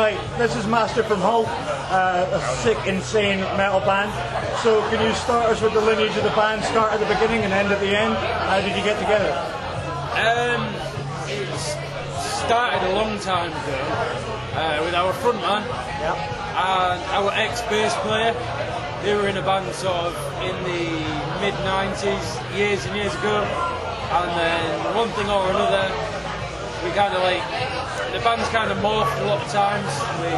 Right, this is Mastiff from Hull, a sick, insane metal band. So can you start us with the lineage of the band, start at the beginning and end at the end? How did you get together? It started a long time ago with our frontman and our ex-bass player. They were in a band sort of in the mid-90s, years and years ago. And then one thing or another, we kind of like, the band's kind of morphed a lot of times. We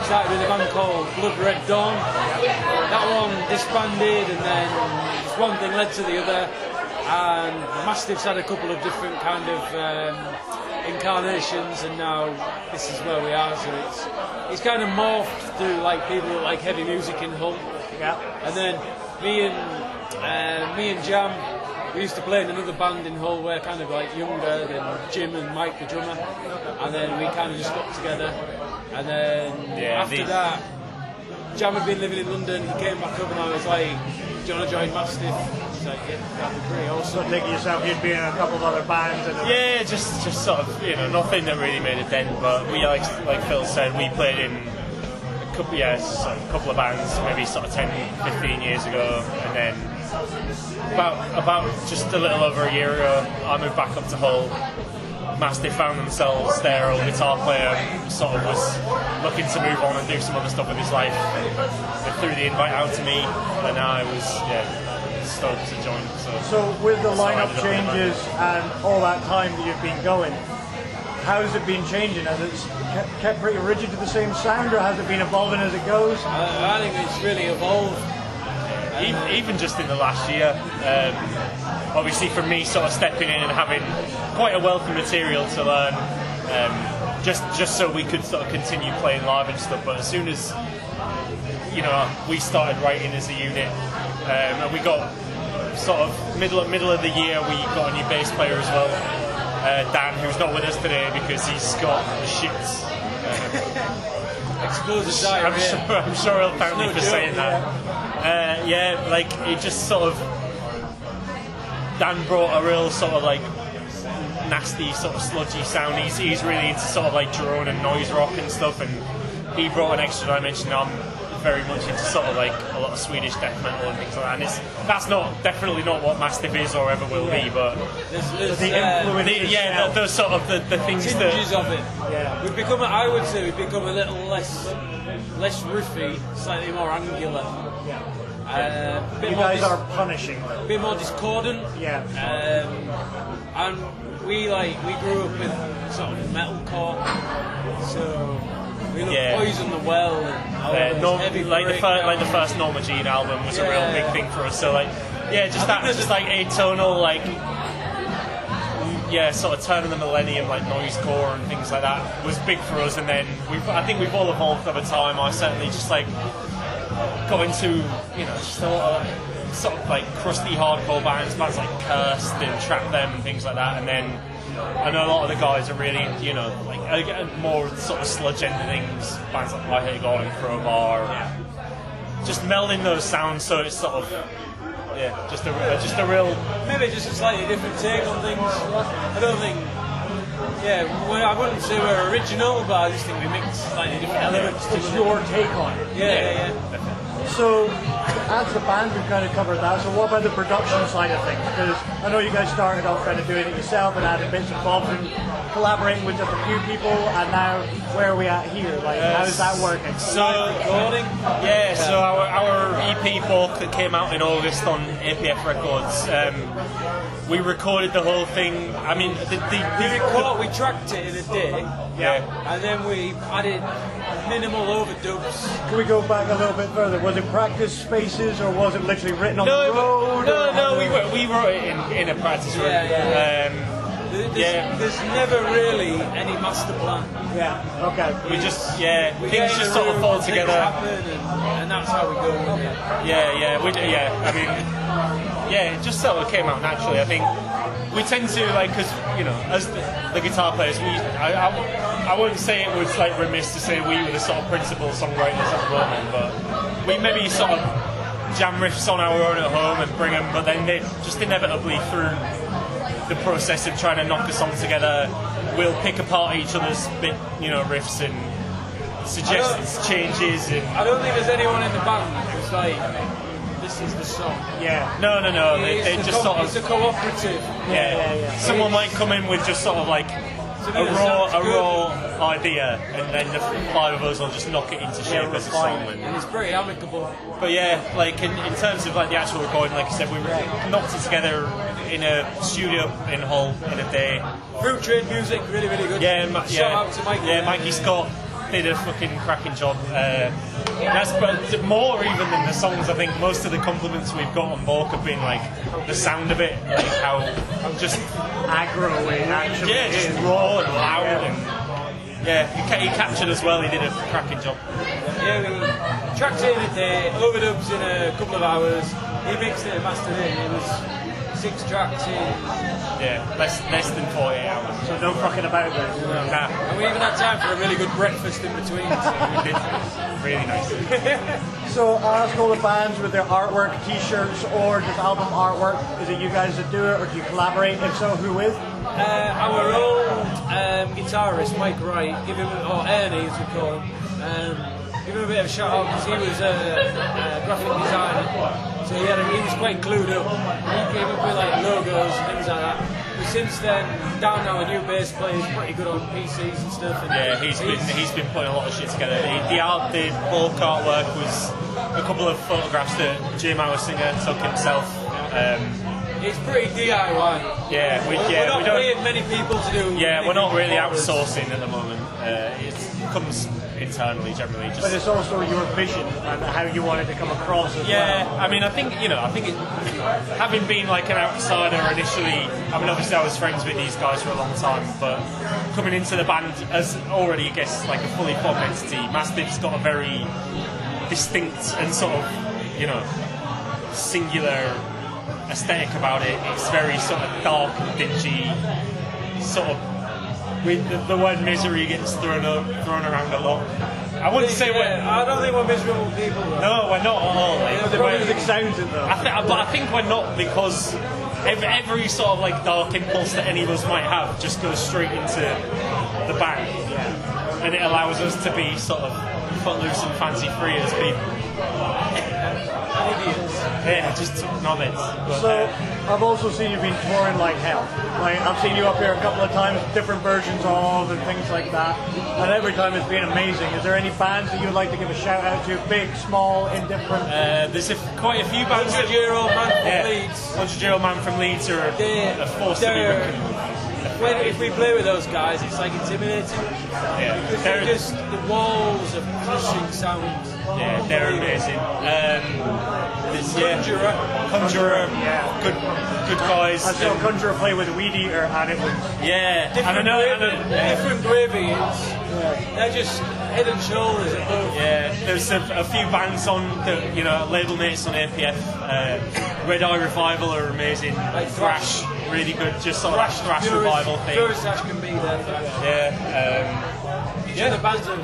started with a band called Blood Red Dawn. That one disbanded, and then just one thing led to the other. And Mastiff's had a couple of different kind of incarnations, and now this is where we are. So it's kind of morphed through like people that like heavy music in Hull. Yeah. And then me and Jam, we used to play in another band in Hull. We're kind of like younger than Jim and Mike, the drummer, and then we kind of just got together. And then after that, Jam had been living in London. He came back up, and I was like, "Do you want to join Mastiff?" He's like, "Yeah, that'd be great." Also, So take yourself, you'd be in a couple of other bands. Yeah, just sort of, you know, nothing that really made a dent. But we, like Phil said, we played in a couple of bands, maybe sort of 10, 15 years ago, and then. About just a little over a year ago, I moved back up to Hull. Mastiff found themselves, their old guitar player sort of was looking to move on and do some other stuff with his life. They threw the invite out to me, and I was stoked to join. So with the lineup changes and all that time that you've been going, how has it been changing? Has it kept pretty rigid to the same sound, or has it been evolving as it goes? I think it's really evolved. Even just in the last year, obviously for me sort of stepping in and having quite a wealth of material to learn, just so we could sort of continue playing live and stuff. But as soon as we started writing as a unit, and we got sort of middle of the year, we got a new bass player as well, Dan, who's not with us today because he's got the shits. Explosive diarrhea. I'm sure he'll thank me for saying that. Like it just sort of, Dan brought a real sort of like nasty sort of sludgy sound. He's really into sort of like drone and noise rock and stuff, and he brought an extra dimension. I'm very much into sort of like a lot of Swedish death metal and things like that, and that's definitely not what Mastiff is or ever will be, but there's the influence, those sort of the things tinges that of it. Yeah. I would say we've become a little less riffy, slightly more angular. Yeah. Bit You more guys are punishing. a bit more discordant. Yeah. And we grew up with sort of metalcore, so we love Poison the Well and all those heavy the first Norma Jean album was a real big thing for us. So just like atonal, like sort of turn of the millennium, like noisecore and things like that was big for us. And then I think we've all evolved over time. I certainly just like got into just a lot of sort of like crusty hardcore bands like Cursed and Trap Them and things like that. And then I know a lot of the guys are really like more sort of sludge end things, bands like I Hate God and Crowbar. Just melding those sounds so it's sort of just a real, maybe just a slightly different take on things. I don't think I wouldn't say we're original, but I just think we mix slightly different elements. It's your take on it. Yeah. So, as the band, we've kind of covered that. So, what about the production side of things? Because I know you guys started off kind of doing it yourself and adding bits and bobs and collaborating with just a few people. And now, where are we at here? Like, how is that working? So, recording? So our EP Bulk that came out in August on APF Records. We recorded the whole thing. I mean, we tracked it in a day. And then we added minimal overdubs. Can we go back a little bit further? Was it practice spaces or was it literally written on the road? No, we wrote it in a practice room. There's never really any master plan. Yeah, okay. We things just sort of fall together. And that's how we go with it. I mean, it just sort of came out naturally. I think we tend to, like, because, as the guitar players, I wouldn't say it was, like, remiss to say we were the sort of principal songwriters at the moment, but we maybe sort of jam riffs on our own at home and bring them, but then they just inevitably through the process of trying to knock a song together, we'll pick apart each other's riffs and suggests changes. And I don't think there's anyone in the band who's like, this is the song. Yeah. No. They just sort of. It's a cooperative. Yeah. Someone might come in with just sort of like a raw idea, and then the 5 of us will just knock it into shape as a song. And it's pretty amicable. But yeah, like in terms of like the actual recording, like I said, we knocked it together in a studio in Hull in a day. Fruit Trade Music, really, really good. Shout out to Mikey. Yeah, Mikey Scott did a fucking cracking job. That's but more even than the songs. I think most of the compliments we've got on Bork have been like the sound of it, like how just aggro it actually. Yeah, just raw and loud, and he captured as well. He did a cracking job. Yeah, we tracked it in a day, overdubs in a couple of hours. He mixed it and mastered it. It was 6 tracks in. Yeah, less than 48 hours. So no fucking about this. Nah. And we even had time for a really good breakfast in between. So We did. Really nice. So I ask all the bands with their artwork, t-shirts, or just album artwork, is it you guys that do it, or do you collaborate? If so, who with? our old guitarist, Mike Wright, or Ernie as we call him, give him a bit of a shout out because he was a graphic designer. So he was quite clued up. He came up with like logos and things like that. But since then, down now a new bass player is pretty good on PCs and stuff. And yeah, he's been putting a lot of shit together. The bulk artwork was a couple of photographs that Jim, our singer, took himself. It's pretty DIY. Yeah, we're not paying many people to do. Yeah, we're not really outsourcing at the moment. It comes internally generally. Just but it's also your vision and how you want it to come across as well. I mean, I think having been like an outsider initially, I mean, obviously I was friends with these guys for a long time, but coming into the band as already, I guess, like a fully formed entity, Mastiff's got a very distinct and sort of, singular aesthetic about it. It's very sort of dark and dingy, sort of. The word misery gets thrown around a lot. I wouldn't say I don't think we're miserable people. Though. No, we're not at all. The music sounds it though. But I think we're not because every sort of like dark impulse that any of us might have just goes straight into the band, and it allows us to be sort of footloose and fancy free as people. Yeah, just knowledge. So I've also seen you've been touring like hell. Like I've seen you up here a couple of times, different versions of and things like that. And every time it's been amazing. Is there any bands that you would like to give a shout out to? Big, small, indifferent? There's quite a few bands. 100-year-old man from Leeds. 100-year-old man from Leeds are a force to be reckoned. If we play with those guys, it's like intimidating. Yeah, because they're just the walls of crushing sound. Yeah, they're amazing. Conjurer, good guys. I saw Conjurer play with Weed Eater, and it was different gravy. They're just head and shoulders above. Yeah, there's a few bands on that label mates on APF. Red Eye Revival are amazing. Like Thrash, really good. Just sort of thrash revival thing. Thrash can be there. Yeah. The bands of.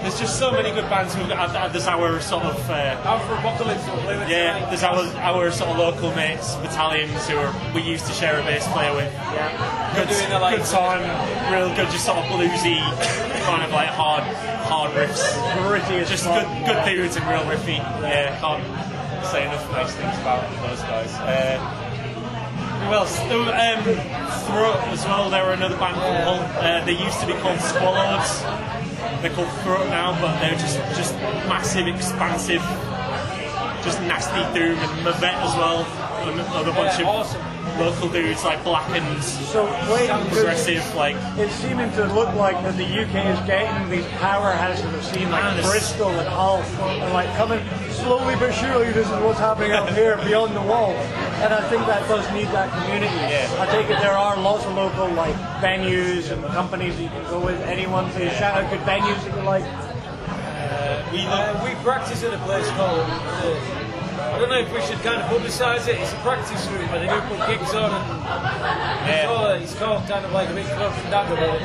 There's just so many good bands. There's our sort of Alpha Apocalypse will play with tonight. There's our sort of local mates, battalions who we used to share a bass player with. Yeah, good time, real good, just sort of bluesy, kind of like hard riffs. Gritty as just fuck. good dudes and real riffy. Yeah, can't say enough nice things about those guys. Who else? Throat as well. They were another band from Hull. They used to be called Swallows. They're called Throat now, but they're just massive, expansive, just nasty doom, and Mavet as well. Another bunch of awesome local dudes like Blackened, so aggressive, like. It's seeming to look like that the UK is getting these powerhouses of scene like Bristol and Hull, and like coming slowly but surely. This is what's happening up here beyond the wall, and I think that does need that community. Yeah. I take it there are lots of local like venues and companies that you can go with. Anyone to shout out good venues that you like? We practice in a place called. I don't know if we should kind of publicise it. It's a practice room where they do put gigs on, and it's called kind of like a big club from Dagger, but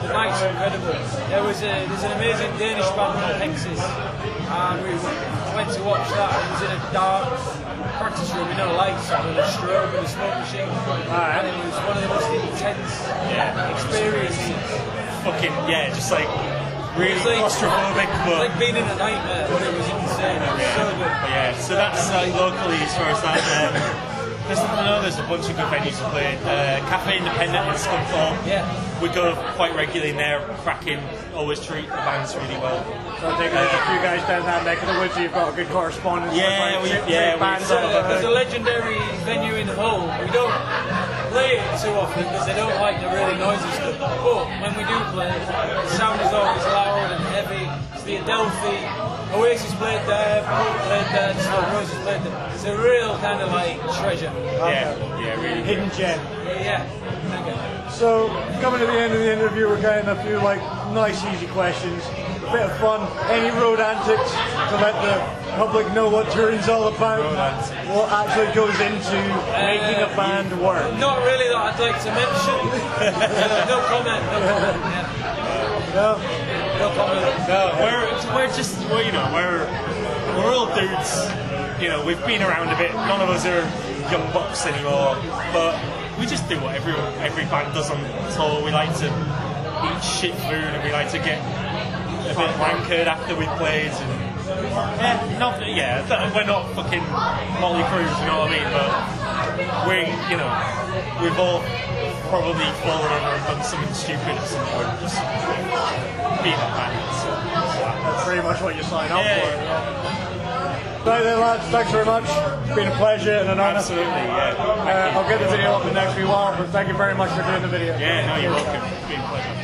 the nights are incredible. There's an amazing Danish band called Hexes, and we went to watch that. It was in a dark practice room with no lights on, and a strobe and a smoke machine, and it was one of the most intense experiences. Fucking just like really It's like- claustrophobic, It's but like being in a nightmare, but it was insane. It was so good. but yeah. So that's locally as far as that. There's a bunch of good venues to play. Cafe Independent in Scunthorpe. Yeah. We go quite regularly in there, cracking, always treat the bands really well. So I think there's a few guys down that neck of the woods, you've got a good correspondence Yeah, with. we- yeah, we- bands so out There's a there. legendary venue in Hull. We don't play it too often because they don't like the really noisy stuff. But when we do play, the sound is always loud and heavy. It's the Adelphi. Oasis played there, Pulp played there, Stone Roses played there. It's a real kind of like treasure. Yeah, really. Hidden gem. Yeah. Okay. So, coming to the end of the interview, we're getting a few like nice, easy questions. A bit of fun. Any road antics to let the public know what touring's all about? Road antics. What actually goes into making a band work? Not really that I'd like to mention. No comment. No comment. Yeah. No? No comment. No, we're all dudes. You know, we've been around a bit. None of us are young bucks anymore, but we just do what every band does on tour. We like to eat shit food and we like to get a bit wankered after we played. And we're not fucking Motley Crue, you know what I mean? But we've all probably fallen over and done something stupid at some point. Just being a band. So That's pretty much what you sign up Yeah. for. Right then, lads, thanks very much. It's been a pleasure and an honour. absolutely, yeah. I'll get the video up in the next few while, but thank you very much for doing the video. Yeah, no, you're welcome. It's been a pleasure.